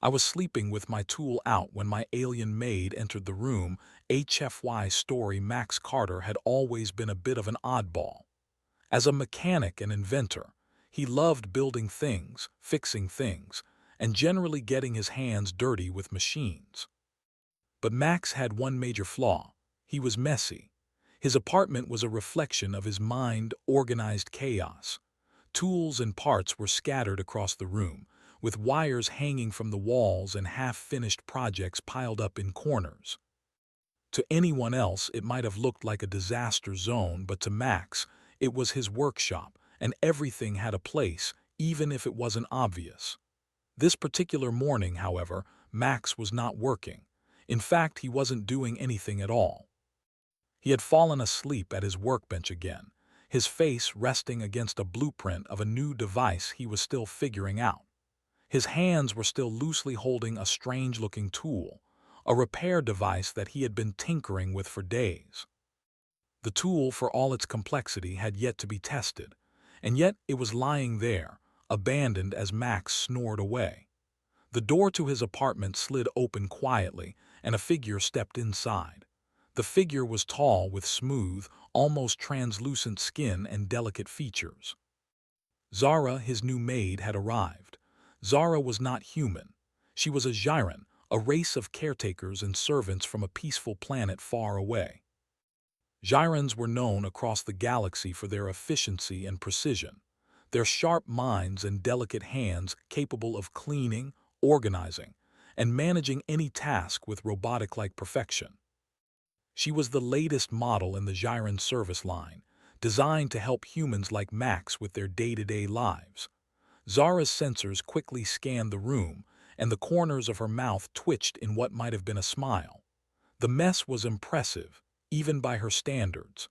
I was sleeping with my tool out when my alien maid entered the room. HFY Story Max Carter had always been a bit of an oddball. As a mechanic and inventor, he loved building things, fixing things, and generally getting his hands dirty with machines. But Max had one major flaw. He was messy. His apartment was a reflection of his mind, organized chaos. Tools and parts were scattered across the room, with wires hanging from the walls and half-finished projects piled up in corners. To anyone else, it might have looked like a disaster zone, but to Max, it was his workshop, and everything had a place, even if it wasn't obvious. This particular morning, however, Max was not working. In fact, he wasn't doing anything at all. He had fallen asleep at his workbench again, his face resting against a blueprint of a new device he was still figuring out. His hands were still loosely holding a strange-looking tool, a repair device that he had been tinkering with for days. The tool, for all its complexity, had yet to be tested, and yet it was lying there, abandoned as Max snored away. The door to his apartment slid open quietly, and a figure stepped inside. The figure was tall, with smooth, almost translucent skin and delicate features. Zara, his new maid, had arrived. Zara was not human. She was a Gyran, a race of caretakers and servants from a peaceful planet far away. Gyrans were known across the galaxy for their efficiency and precision, their sharp minds and delicate hands capable of cleaning, organizing, and managing any task with robotic-like perfection. She was the latest model in the Gyran service line, designed to help humans like Max with their day-to-day lives. Zara's sensors quickly scanned the room, and the corners of her mouth twitched in what might have been a smile. The mess was impressive, even by her standards.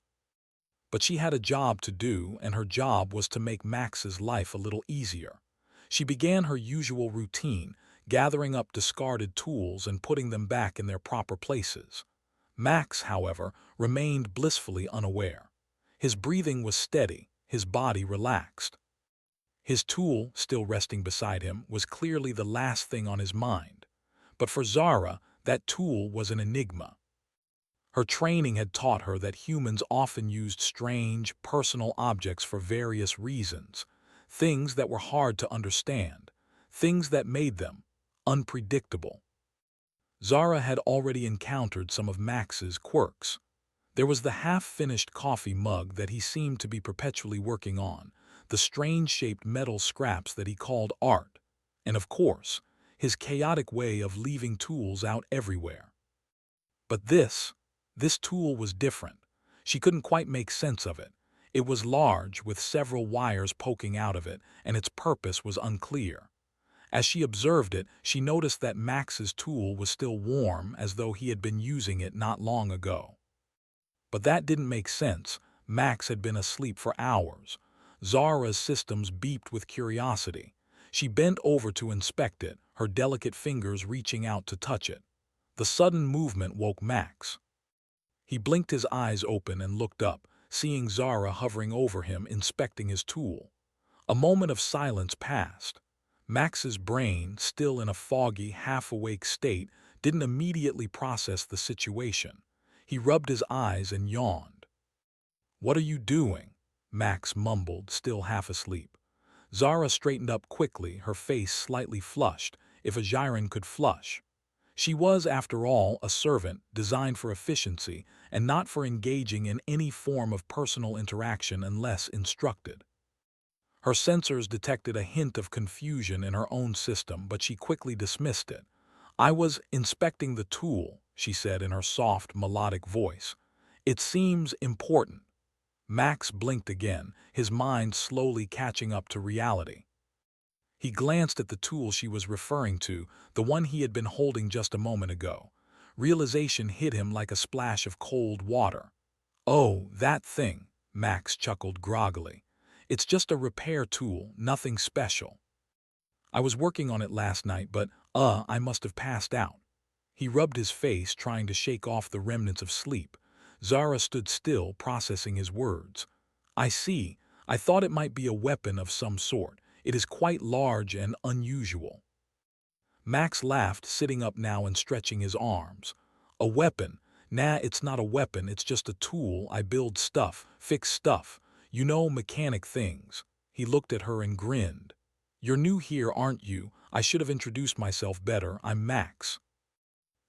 But she had a job to do, and her job was to make Max's life a little easier. She began her usual routine, gathering up discarded tools and putting them back in their proper places. Max, however, remained blissfully unaware. His breathing was steady, his body relaxed. His tool, still resting beside him, was clearly the last thing on his mind. But for Zara, that tool was an enigma. Her training had taught her that humans often used strange, personal objects for various reasons, things that were hard to understand, things that made them unpredictable. Zara had already encountered some of Max's quirks. There was the half-finished coffee mug that he seemed to be perpetually working on, the strange-shaped metal scraps that he called art, and of course, his chaotic way of leaving tools out everywhere. But this tool was different. She couldn't quite make sense of it. It was large, with several wires poking out of it, and its purpose was unclear. As she observed it, she noticed that Max's tool was still warm, as though he had been using it not long ago. But that didn't make sense. Max had been asleep for hours. Zara's systems beeped with curiosity. She bent over to inspect it, her delicate fingers reaching out to touch it. The sudden movement woke Max. He blinked his eyes open and looked up, seeing Zara hovering over him, inspecting his tool. A moment of silence passed. Max's brain, still in a foggy, half-awake state, didn't immediately process the situation. He rubbed his eyes and yawned. "What are you doing?" Max mumbled, still half asleep. Zara straightened up quickly, her face slightly flushed, if a Gyran could flush. She was, after all, a servant, designed for efficiency, and not for engaging in any form of personal interaction unless instructed. Her sensors detected a hint of confusion in her own system, but she quickly dismissed it. "I was inspecting the tool," she said in her soft, melodic voice. "It seems important." Max blinked again, his mind slowly catching up to reality. He glanced at the tool she was referring to, the one he had been holding just a moment ago. Realization hit him like a splash of cold water. "Oh, that thing," Max chuckled groggily. "It's just a repair tool, nothing special. I was working on it last night, but, I must have passed out." He rubbed his face, trying to shake off the remnants of sleep. Zara stood still, processing his words. "I see. I thought it might be a weapon of some sort. It is quite large and unusual." Max laughed, sitting up now and stretching his arms. A weapon? Nah, it's not a weapon, it's just a tool. I build stuff, fix stuff. You know, mechanic things. He looked at her and grinned. You're new here, aren't you? I should have introduced myself better. I'm Max.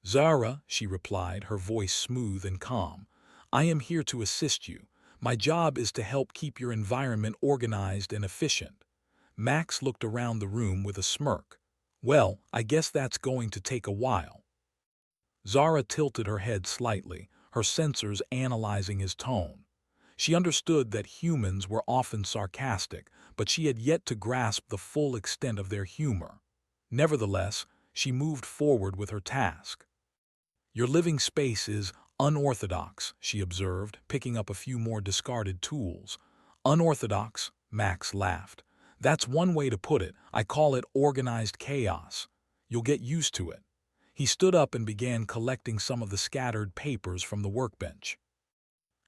Zara, she replied, her voice smooth and calm. I am here to assist you. My job is to help keep your environment organized and efficient. Max looked around the room with a smirk. Well, I guess that's going to take a while. Zara tilted her head slightly, her sensors analyzing his tone. She understood that humans were often sarcastic, but she had yet to grasp the full extent of their humor. Nevertheless, she moved forward with her task. Your living space is unorthodox, she observed, picking up a few more discarded tools. Unorthodox? Max laughed. That's one way to put it. I call it organized chaos. You'll get used to it. He stood up and began collecting some of the scattered papers from the workbench.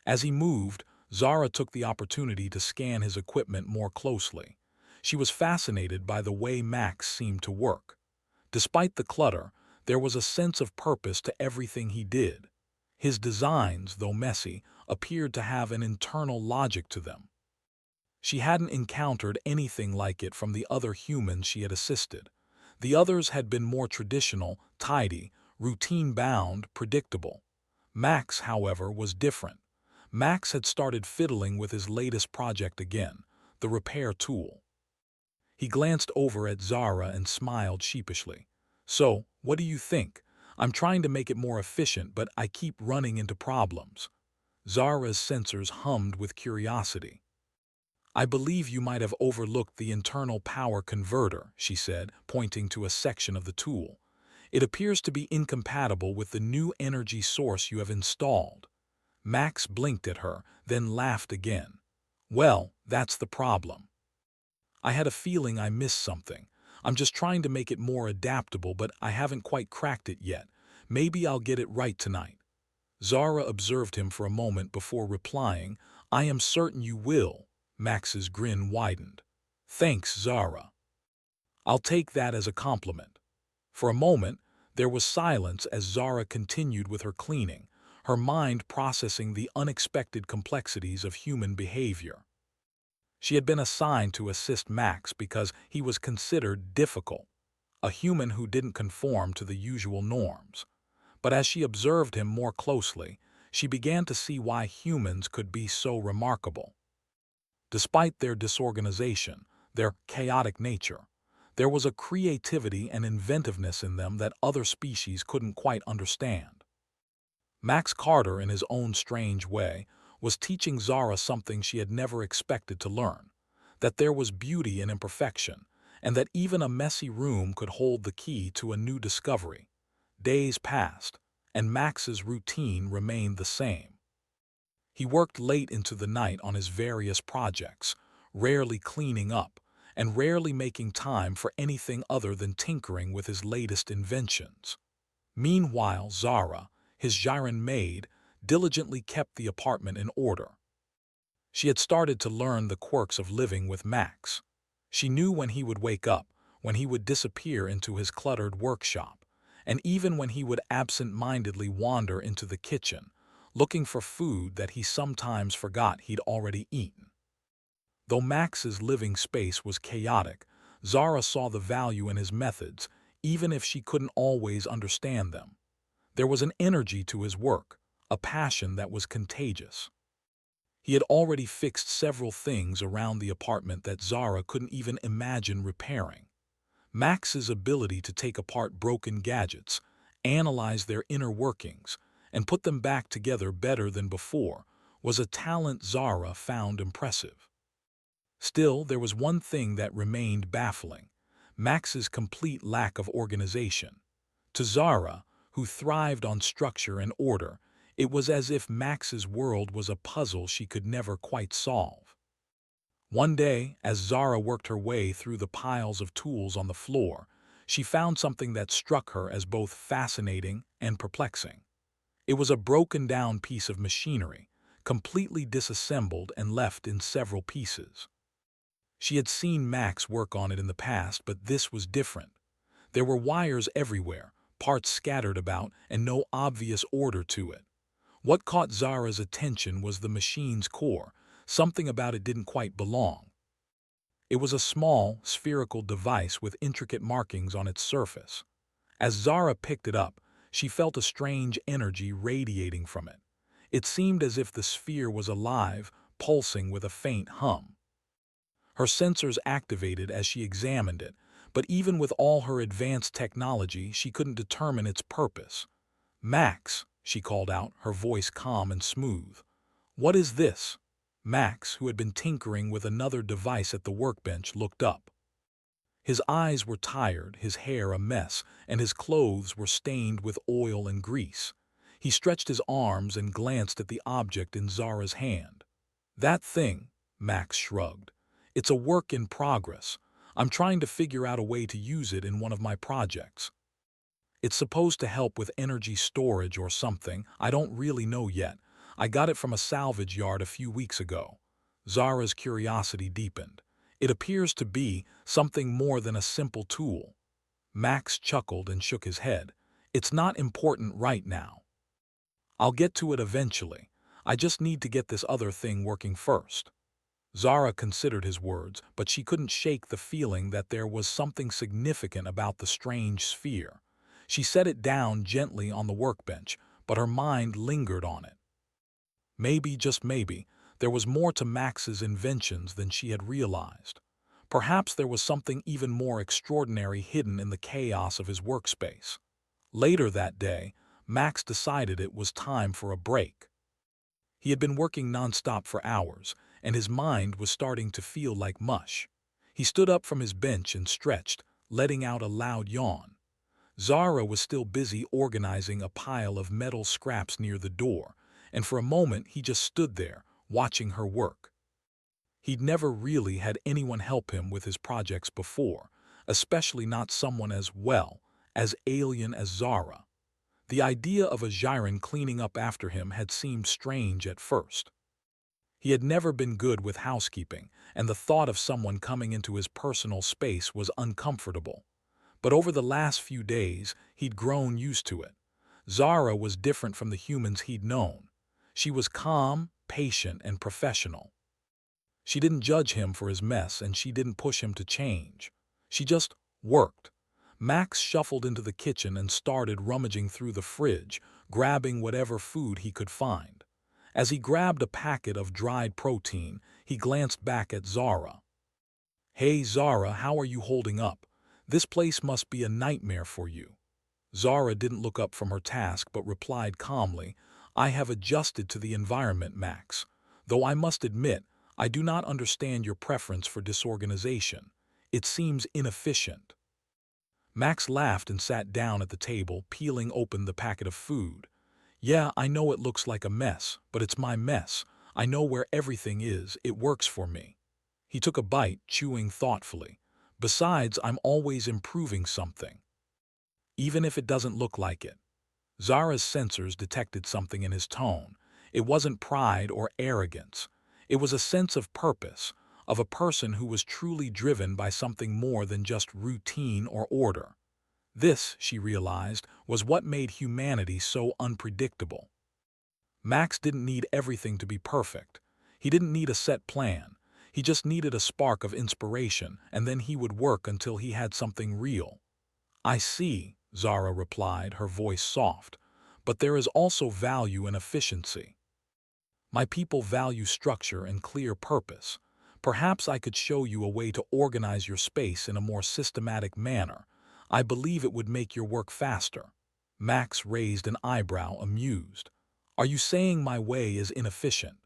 As he moved, Zara took the opportunity to scan his equipment more closely. She was fascinated by the way Max seemed to work. Despite the clutter, there was a sense of purpose to everything he did. His designs, though messy, appeared to have an internal logic to them. She hadn't encountered anything like it from the other humans she had assisted. The others had been more traditional, tidy, routine-bound, predictable. Max, however, was different. Max had started fiddling with his latest project again, the repair tool. He glanced over at Zara and smiled sheepishly. So, what do you think? I'm trying to make it more efficient, but I keep running into problems. Zara's sensors hummed with curiosity. I believe you might have overlooked the internal power converter, she said, pointing to a section of the tool. It appears to be incompatible with the new energy source you have installed. Max blinked at her, then laughed again. Well, that's the problem. I had a feeling I missed something. I'm just trying to make it more adaptable, but I haven't quite cracked it yet. Maybe I'll get it right tonight. Zara observed him for a moment before replying, I am certain you will. Max's grin widened. Thanks, Zara. I'll take that as a compliment. For a moment, there was silence as Zara continued with her cleaning, her mind processing the unexpected complexities of human behavior. She had been assigned to assist Max because he was considered difficult, a human who didn't conform to the usual norms. But as she observed him more closely, she began to see why humans could be so remarkable. Despite their disorganization, their chaotic nature, there was a creativity and inventiveness in them that other species couldn't quite understand. Max Carter, in his own strange way, was teaching Zara something she had never expected to learn, that there was beauty in imperfection, and that even a messy room could hold the key to a new discovery. Days passed, and Max's routine remained the same. He worked late into the night on his various projects, rarely cleaning up, and rarely making time for anything other than tinkering with his latest inventions. Meanwhile, Zara, his Gyran maid, diligently kept the apartment in order. She had started to learn the quirks of living with Max. She knew when he would wake up, when he would disappear into his cluttered workshop, and even when he would absent-mindedly wander into the kitchen, looking for food that he sometimes forgot he'd already eaten. Though Max's living space was chaotic, Zara saw the value in his methods, even if she couldn't always understand them. There was an energy to his work, a passion that was contagious. He had already fixed several things around the apartment that Zara couldn't even imagine repairing. Max's ability to take apart broken gadgets, analyze their inner workings, and put them back together better than before was a talent Zara found impressive. Still, there was one thing that remained baffling: Max's complete lack of organization. To Zara, who thrived on structure and order, it was as if Max's world was a puzzle she could never quite solve. One day, as Zara worked her way through the piles of tools on the floor, she found something that struck her as both fascinating and perplexing. It was a broken-down piece of machinery, completely disassembled and left in several pieces. She had seen Max work on it in the past, but this was different. There were wires everywhere, parts scattered about, and no obvious order to it. What caught Zara's attention was the machine's core. Something about it didn't quite belong. It was a small, spherical device with intricate markings on its surface. As Zara picked it up, she felt a strange energy radiating from it. It seemed as if the sphere was alive, pulsing with a faint hum. Her sensors activated as she examined it, but even with all her advanced technology, she couldn't determine its purpose. "Max," she called out, her voice calm and smooth. "What is this?" Max, who had been tinkering with another device at the workbench, looked up. His eyes were tired, his hair a mess, and his clothes were stained with oil and grease. He stretched his arms and glanced at the object in Zara's hand. "That thing," Max shrugged. "It's a work in progress. I'm trying to figure out a way to use it in one of my projects. It's supposed to help with energy storage or something. I don't really know yet. I got it from a salvage yard a few weeks ago." Zara's curiosity deepened. "It appears to be something more than a simple tool." Max chuckled and shook his head. "It's not important right now. I'll get to it eventually. I just need to get this other thing working first." Zara considered his words, but she couldn't shake the feeling that there was something significant about the strange sphere. She set it down gently on the workbench, but her mind lingered on it. Maybe, just maybe, there was more to Max's inventions than she had realized. Perhaps there was something even more extraordinary hidden in the chaos of his workspace. Later that day, Max decided it was time for a break. He had been working nonstop for hours, and his mind was starting to feel like mush. He stood up from his bench and stretched, letting out a loud yawn. Zara was still busy organizing a pile of metal scraps near the door, and for a moment he just stood there, watching her work. He'd never really had anyone help him with his projects before, especially not someone as alien as Zara. The idea of a Gyron cleaning up after him had seemed strange at first. He had never been good with housekeeping, and the thought of someone coming into his personal space was uncomfortable. But over the last few days, he'd grown used to it. Zara was different from the humans he'd known. She was calm, patient, and professional. She didn't judge him for his mess, and she didn't push him to change. She just worked. Max shuffled into the kitchen and started rummaging through the fridge, grabbing whatever food he could find. As he grabbed a packet of dried protein, he glanced back at Zara. "Hey Zara, how are you holding up? This place must be a nightmare for you." Zara didn't look up from her task but replied calmly, "I have adjusted to the environment, Max. Though I must admit, I do not understand your preference for disorganization. It seems inefficient." Max laughed and sat down at the table, peeling open the packet of food. "Yeah, I know it looks like a mess, but it's my mess. I know where everything is. It works for me." He took a bite, chewing thoughtfully. "Besides, I'm always improving something, even if it doesn't look like it." Zara's sensors detected something in his tone. It wasn't pride or arrogance. It was a sense of purpose, of a person who was truly driven by something more than just routine or order. This, she realized, was what made humanity so unpredictable. Max didn't need everything to be perfect. He didn't need a set plan. He just needed a spark of inspiration, and then he would work until he had something real. "I see," Zara replied, her voice soft, "but there is also value in efficiency. My people value structure and clear purpose. Perhaps I could show you a way to organize your space in a more systematic manner. I believe it would make your work faster." Max raised an eyebrow, amused. "Are you saying my way is inefficient?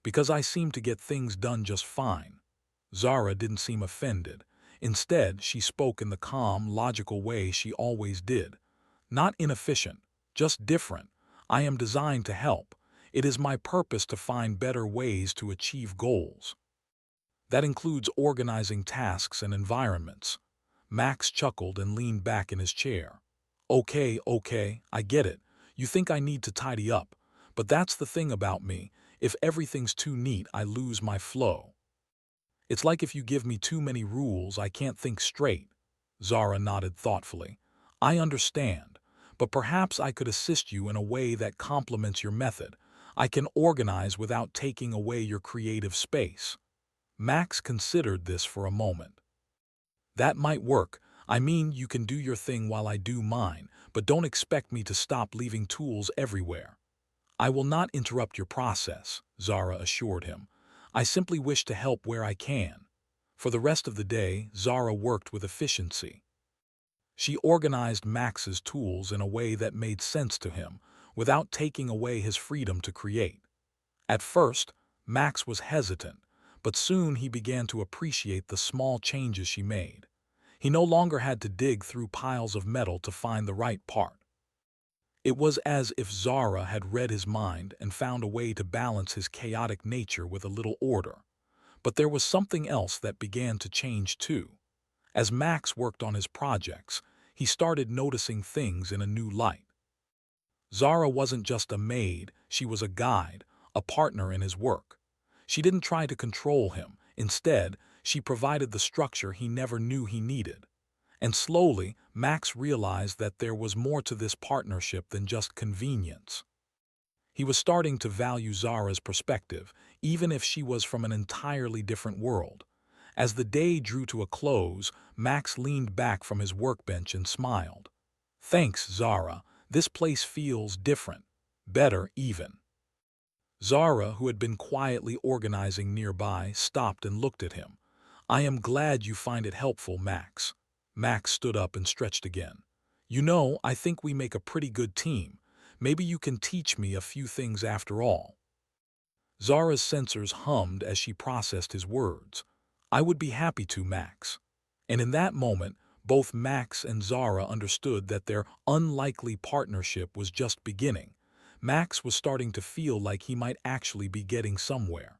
Because I seem to get things done just fine." Zara didn't seem offended. Instead, she spoke in the calm, logical way she always did. "Not inefficient, just different. I am designed to help. It is my purpose to find better ways to achieve goals. That includes organizing tasks and environments." Max chuckled and leaned back in his chair. Okay, I get it. You think I need to tidy up. But that's the thing about me. If everything's too neat, I lose my flow. It's like if you give me too many rules, I can't think straight." Zara nodded thoughtfully. I understand, but perhaps I could assist you in a way that complements your method. I can organize without taking away your creative space. Max considered this for a moment. That might work. I mean, you can do your thing while I do mine, but don't expect me to stop leaving tools everywhere. I will not interrupt your process, Zara assured him. I simply wish to help where I can. For the rest of the day, Zara worked with efficiency. She organized Max's tools in a way that made sense to him, without taking away his freedom to create. At first, Max was hesitant, but soon he began to appreciate the small changes she made. He no longer had to dig through piles of metal to find the right part. It was as if Zara had read his mind and found a way to balance his chaotic nature with a little order. But there was something else that began to change too. As Max worked on his projects, he started noticing things in a new light. Zara wasn't just a maid, she was a guide, a partner in his work. She didn't try to control him. Instead, she provided the structure he never knew he needed. And slowly, Max realized that there was more to this partnership than just convenience. He was starting to value Zara's perspective, even if she was from an entirely different world. As the day drew to a close, Max leaned back from his workbench and smiled. Thanks, Zara. This place feels different. Better, even. Zara, who had been quietly organizing nearby, stopped and looked at him. I am glad you find it helpful, Max. Max stood up and stretched again. You know, I think we make a pretty good team. Maybe you can teach me a few things after all. Zara's sensors hummed as she processed his words. I would be happy to, Max. And in that moment, both Max and Zara understood that their unlikely partnership was just beginning. Max was starting to feel like he might actually be getting somewhere.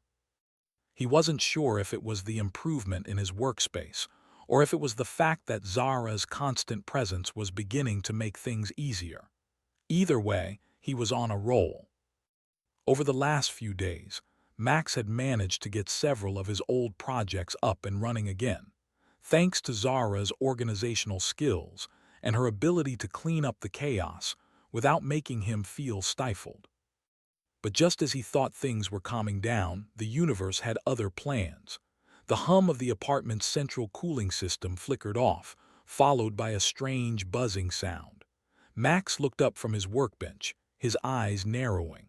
He wasn't sure if it was the improvement in his workspace, or if it was the fact that Zara's constant presence was beginning to make things easier. Either way, he was on a roll. Over the last few days, Max had managed to get several of his old projects up and running again. Thanks to Zara's organizational skills and her ability to clean up the chaos without making him feel stifled. But just as he thought things were calming down, the universe had other plans. The hum of the apartment's central cooling system flickered off, followed by a strange buzzing sound. Max looked up from his workbench, his eyes narrowing.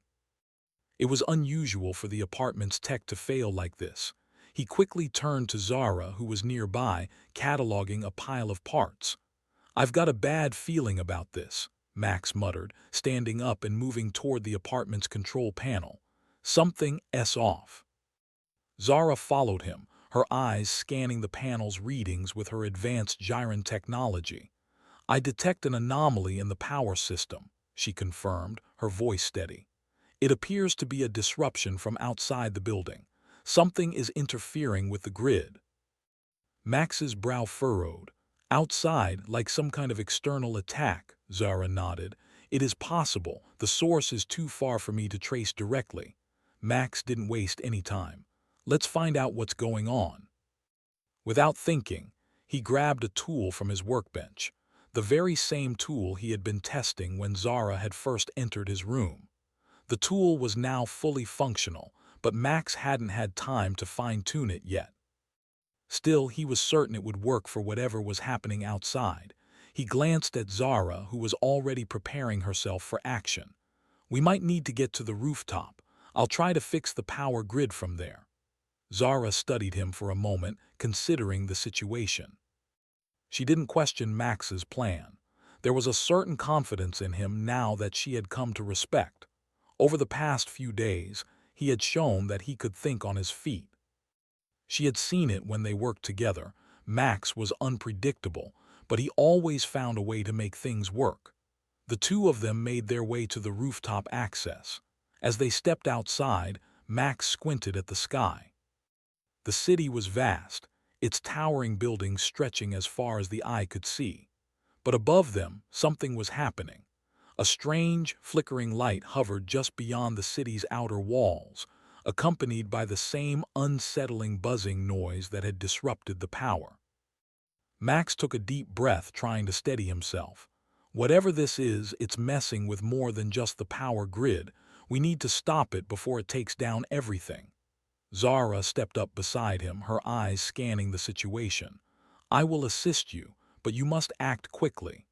It was unusual for the apartment's tech to fail like this. He quickly turned to Zara, who was nearby, cataloging a pile of parts. I've got a bad feeling about this, Max muttered, standing up and moving toward the apartment's control panel. Something's off. Zara followed him, her eyes scanning the panel's readings with her advanced gyron technology. I detect an anomaly in the power system, she confirmed, her voice steady. It appears to be a disruption from outside the building. Something is interfering with the grid. Max's brow furrowed. Outside, like some kind of external attack, Zara nodded. It is possible. The source is too far for me to trace directly. Max didn't waste any time. Let's find out what's going on. Without thinking, he grabbed a tool from his workbench, the very same tool he had been testing when Zara had first entered his room. The tool was now fully functional, but Max hadn't had time to fine-tune it yet. Still, he was certain it would work for whatever was happening outside. He glanced at Zara, who was already preparing herself for action. We might need to get to the rooftop. I'll try to fix the power grid from there. Zara studied him for a moment, considering the situation. She didn't question Max's plan. There was a certain confidence in him now that she had come to respect. Over the past few days, he had shown that he could think on his feet. She had seen it when they worked together. Max was unpredictable, but he always found a way to make things work. The two of them made their way to the rooftop access. As they stepped outside, Max squinted at the sky. The city was vast, its towering buildings stretching as far as the eye could see. But above them, something was happening. A strange, flickering light hovered just beyond the city's outer walls, accompanied by the same unsettling buzzing noise that had disrupted the power. Max took a deep breath, trying to steady himself. Whatever this is, it's messing with more than just the power grid. We need to stop it before it takes down everything. Zara stepped up beside him, her eyes scanning the situation. I will assist you, but you must act quickly.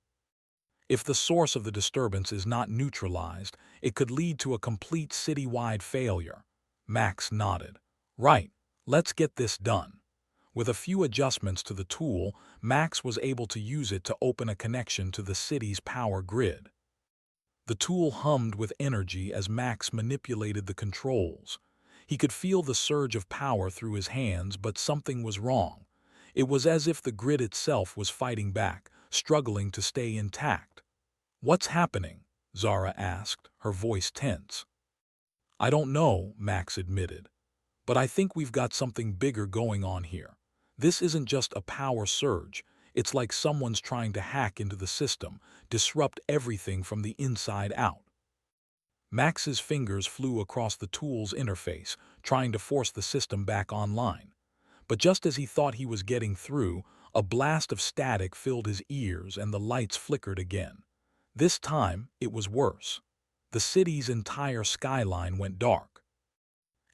If the source of the disturbance is not neutralized, it could lead to a complete citywide failure. Max nodded. Right, let's get this done. With a few adjustments to the tool, Max was able to use it to open a connection to the city's power grid. The tool hummed with energy as Max manipulated the controls. He could feel the surge of power through his hands, but something was wrong. It was as if the grid itself was fighting back, struggling to stay intact. What's happening? Zara asked, her voice tense. I don't know, Max admitted. But I think we've got something bigger going on here. This isn't just a power surge. It's like someone's trying to hack into the system, disrupt everything from the inside out. Max's fingers flew across the tool's interface, trying to force the system back online. But just as he thought he was getting through, a blast of static filled his ears and the lights flickered again. This time, it was worse. The city's entire skyline went dark.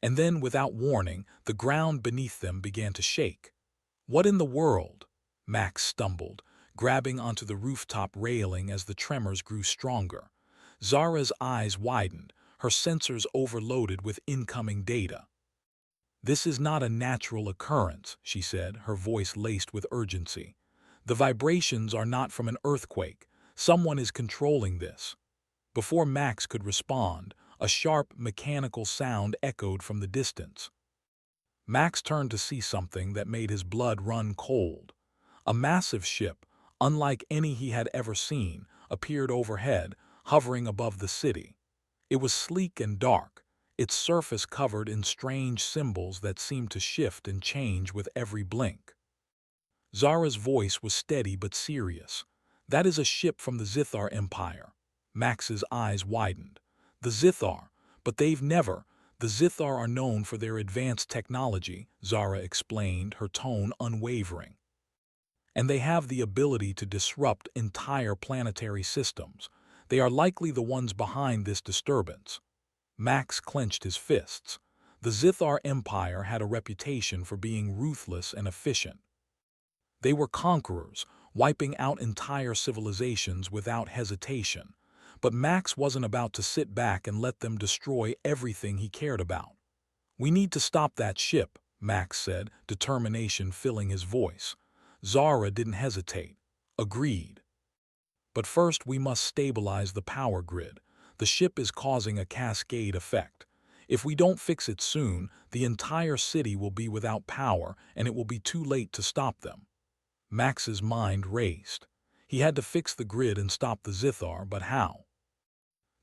And then, without warning, the ground beneath them began to shake. What in the world? Max stumbled, grabbing onto the rooftop railing as the tremors grew stronger. Zara's eyes widened, her sensors overloaded with incoming data. This is not a natural occurrence, she said, her voice laced with urgency. The vibrations are not from an earthquake. Someone is controlling this. Before Max could respond, a sharp, mechanical sound echoed from the distance. Max turned to see something that made his blood run cold. A massive ship, unlike any he had ever seen, appeared overhead, hovering above the city. It was sleek and dark, its surface covered in strange symbols that seemed to shift and change with every blink. Zara's voice was steady but serious. That is a ship from the Zithar Empire. Max's eyes widened. The Zithar, but they've never. The Zithar are known for their advanced technology, Zara explained, her tone unwavering. And they have the ability to disrupt entire planetary systems. They are likely the ones behind this disturbance. Max clenched his fists. The Zithar Empire had a reputation for being ruthless and efficient. They were conquerors, wiping out entire civilizations without hesitation. But Max wasn't about to sit back and let them destroy everything he cared about. We need to stop that ship, Max said, determination filling his voice. Zara didn't hesitate. Agreed. But first we must stabilize the power grid. The ship is causing a cascade effect. If we don't fix it soon, the entire city will be without power and it will be too late to stop them. Max's mind raced. He had to fix the grid and stop the Zithar, but how?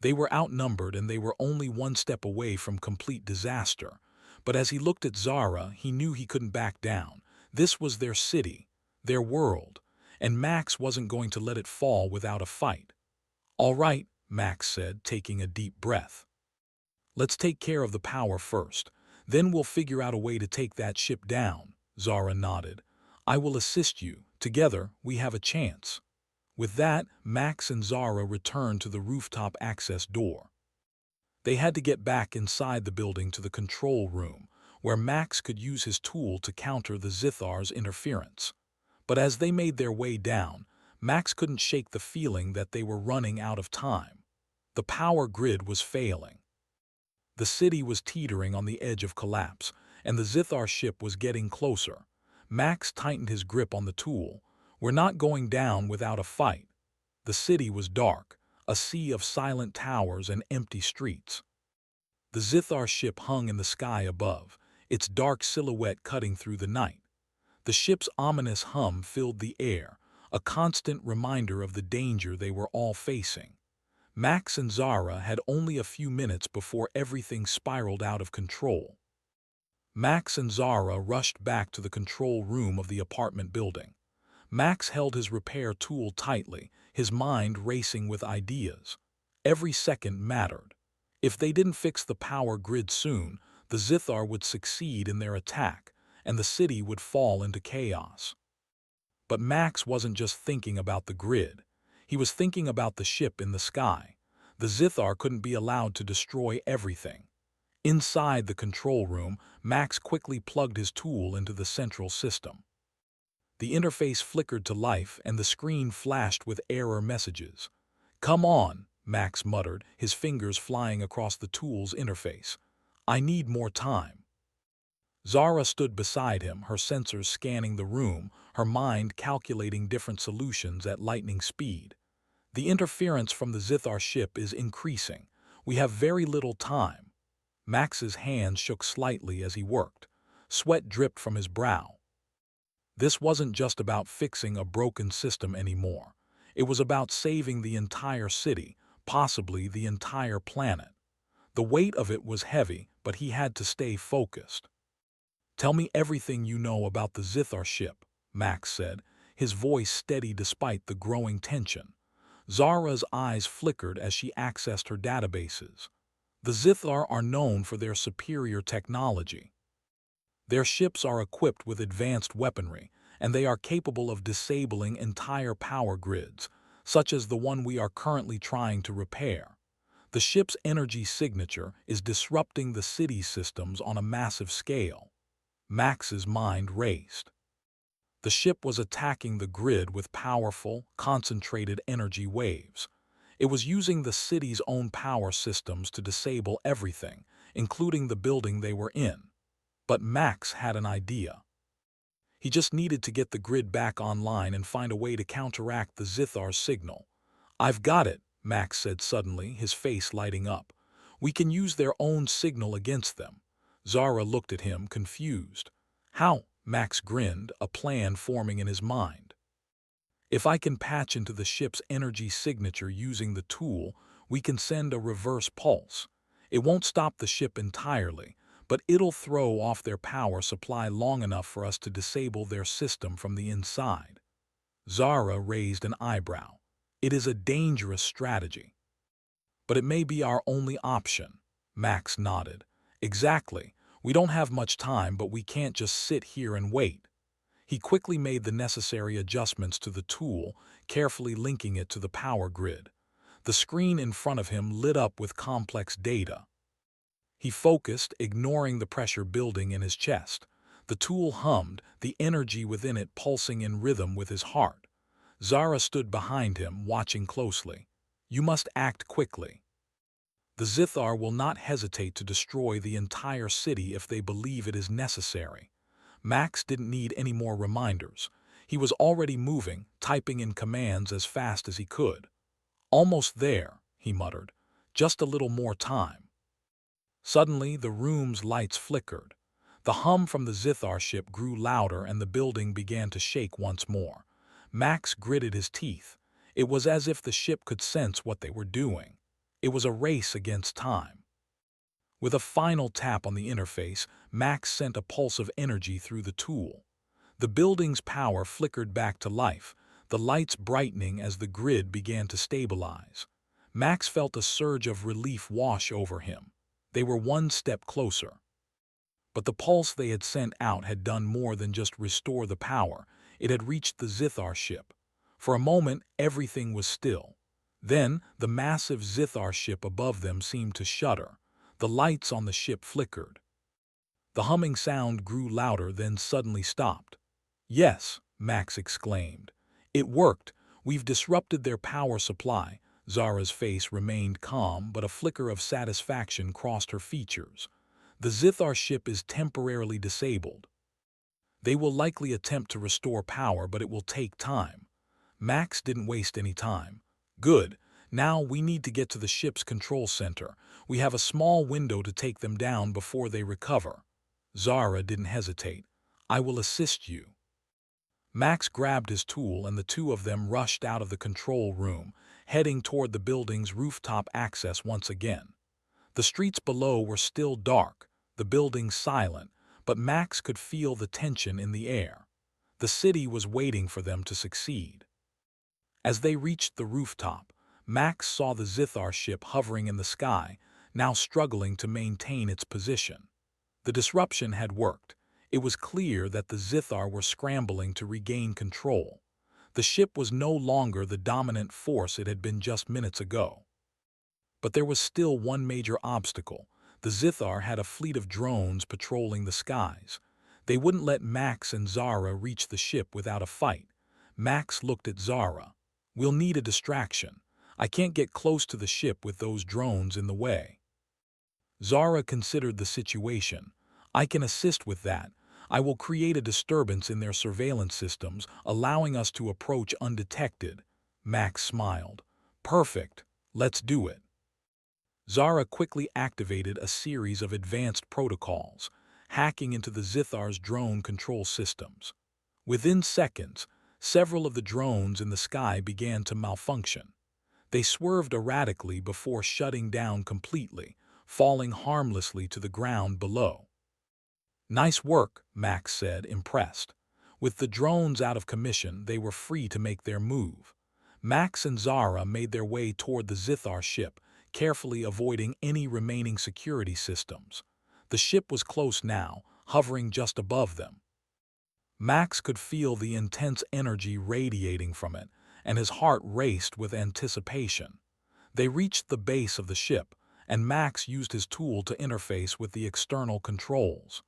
They were outnumbered and they were only one step away from complete disaster. But as he looked at Zara, he knew he couldn't back down. This was their city, their world, and Max wasn't going to let it fall without a fight. All right, Max said, taking a deep breath. Let's take care of the power first. Then we'll figure out a way to take that ship down. Zara nodded. I will assist you. Together, we have a chance. With that, Max and Zara returned to the rooftop access door. They had to get back inside the building to the control room, where Max could use his tool to counter the Zithar's interference. But as they made their way down, Max couldn't shake the feeling that they were running out of time. The power grid was failing. The city was teetering on the edge of collapse, and the Zithar ship was getting closer. Max tightened his grip on the tool. We're not going down without a fight. The city was dark, a sea of silent towers and empty streets. The Zithar ship hung in the sky above, its dark silhouette cutting through the night. The ship's ominous hum filled the air, a constant reminder of the danger they were all facing. Max and Zara had only a few minutes before everything spiraled out of control. Max and Zara rushed back to the control room of the apartment building. Max held his repair tool tightly, his mind racing with ideas. Every second mattered. If they didn't fix the power grid soon, the Zithar would succeed in their attack, and the city would fall into chaos. But Max wasn't just thinking about the grid. He was thinking about the ship in the sky. The Zithar couldn't be allowed to destroy everything. Inside the control room, Max quickly plugged his tool into the central system. The interface flickered to life and the screen flashed with error messages. "Come on," Max muttered, his fingers flying across the tool's interface. "I need more time." Zara stood beside him, her sensors scanning the room, her mind calculating different solutions at lightning speed. "The interference from the Zithar ship is increasing. We have very little time." Max's hands shook slightly as he worked. Sweat dripped from his brow. This wasn't just about fixing a broken system anymore. It was about saving the entire city, possibly the entire planet. The weight of it was heavy, but he had to stay focused. "Tell me everything you know about the Zithar ship," Max said, his voice steady despite the growing tension. Zara's eyes flickered as she accessed her databases. The Zithar are known for their superior technology. Their ships are equipped with advanced weaponry, and they are capable of disabling entire power grids, such as the one we are currently trying to repair. The ship's energy signature is disrupting the city's systems on a massive scale. Max's mind raced. The ship was attacking the grid with powerful, concentrated energy waves. It was using the city's own power systems to disable everything, including the building they were in. But Max had an idea. He just needed to get the grid back online and find a way to counteract the Zithar's signal. "I've got it," Max said suddenly, his face lighting up. "We can use their own signal against them." Zara looked at him, confused. "How?" Max grinned, a plan forming in his mind. "If I can patch into the ship's energy signature using the tool, we can send a reverse pulse. It won't stop the ship entirely, but it'll throw off their power supply long enough for us to disable their system from the inside." Zara raised an eyebrow. "It is a dangerous strategy." "But it may be our only option." Max nodded. "Exactly. We don't have much time, but we can't just sit here and wait." He quickly made the necessary adjustments to the tool, carefully linking it to the power grid. The screen in front of him lit up with complex data. He focused, ignoring the pressure building in his chest. The tool hummed, the energy within it pulsing in rhythm with his heart. Zara stood behind him, watching closely. "You must act quickly. The Zithar will not hesitate to destroy the entire city if they believe it is necessary." Max didn't need any more reminders. He was already moving, typing in commands as fast as he could. "Almost there," he muttered. "Just a little more time." Suddenly, the room's lights flickered. The hum from the Zithar ship grew louder and the building began to shake once more. Max gritted his teeth. It was as if the ship could sense what they were doing. It was a race against time. With a final tap on the interface, Max sent a pulse of energy through the tool. The building's power flickered back to life, the lights brightening as the grid began to stabilize. Max felt a surge of relief wash over him. They were one step closer. But the pulse they had sent out had done more than just restore the power. It had reached the Zithar ship. For a moment, everything was still. Then, the massive Zithar ship above them seemed to shudder. The lights on the ship flickered. The humming sound grew louder, then suddenly stopped. "Yes," Max exclaimed. "It worked. We've disrupted their power supply." Zara's face remained calm, but a flicker of satisfaction crossed her features. "The Zithar ship is temporarily disabled. They will likely attempt to restore power, but it will take time." Max didn't waste any time. "Good. Now we need to get to the ship's control center. We have a small window to take them down before they recover." Zara didn't hesitate. "I will assist you." Max grabbed his tool and the two of them rushed out of the control room, heading toward the building's rooftop access once again. The streets below were still dark, the building silent, but Max could feel the tension in the air. The city was waiting for them to succeed. As they reached the rooftop, Max saw the Zithar ship hovering in the sky, now struggling to maintain its position. The disruption had worked. It was clear that the Zithar were scrambling to regain control. The ship was no longer the dominant force it had been just minutes ago. But there was still one major obstacle. The Zithar had a fleet of drones patrolling the skies. They wouldn't let Max and Zara reach the ship without a fight. Max looked at Zara. "We'll need a distraction. I can't get close to the ship with those drones in the way." Zara considered the situation. "I can assist with that. I will create a disturbance in their surveillance systems, allowing us to approach undetected." Max smiled. "Perfect. Let's do it." Zara quickly activated a series of advanced protocols, hacking into the Zithar's drone control systems. Within seconds, several of the drones in the sky began to malfunction. They swerved erratically before shutting down completely, falling harmlessly to the ground below. "Nice work," Max said, impressed. With the drones out of commission, they were free to make their move. Max and Zara made their way toward the Zithar ship, carefully avoiding any remaining security systems. The ship was close now, hovering just above them. Max could feel the intense energy radiating from it, and his heart raced with anticipation. They reached the base of the ship, and Max used his tool to interface with the external controls.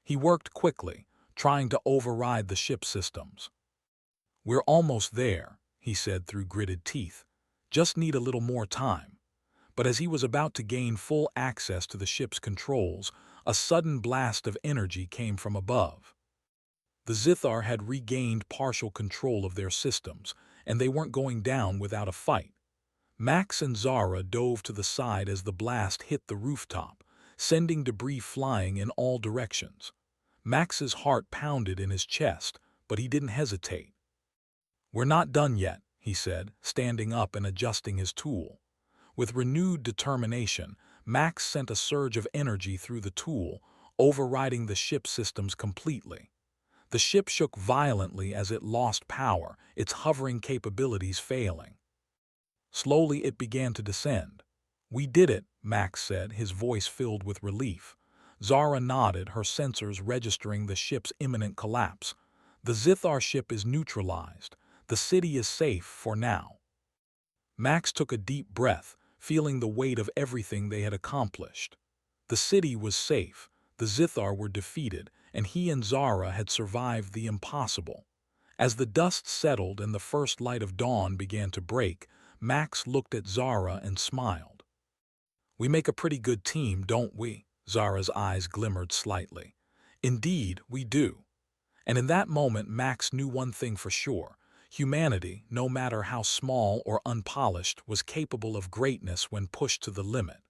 He worked quickly, trying to override the ship's systems. "We're almost there," he said through gritted teeth. "Just need a little more time." But as he was about to gain full access to the ship's controls, a sudden blast of energy came from above. The Zithar had regained partial control of their systems, and they weren't going down without a fight. Max and Zara dove to the side as the blast hit the rooftop, sending debris flying in all directions. Max's heart pounded in his chest, but he didn't hesitate. "We're not done yet," he said, standing up and adjusting his tool. With renewed determination, Max sent a surge of energy through the tool, overriding the ship's systems completely. The ship shook violently as it lost power, its hovering capabilities failing. Slowly it began to descend. "We did it," Max said, his voice filled with relief. Zara nodded, her sensors registering the ship's imminent collapse. "The Zithar ship is neutralized. The city is safe for now." Max took a deep breath, feeling the weight of everything they had accomplished. The city was safe, the Zithar were defeated, and he and Zara had survived the impossible. As the dust settled and the first light of dawn began to break, Max looked at Zara and smiled. "We make a pretty good team, don't we?" Zara's eyes glimmered slightly. "Indeed, we do." And in that moment, Max knew one thing for sure. Humanity, no matter how small or unpolished, was capable of greatness when pushed to the limit.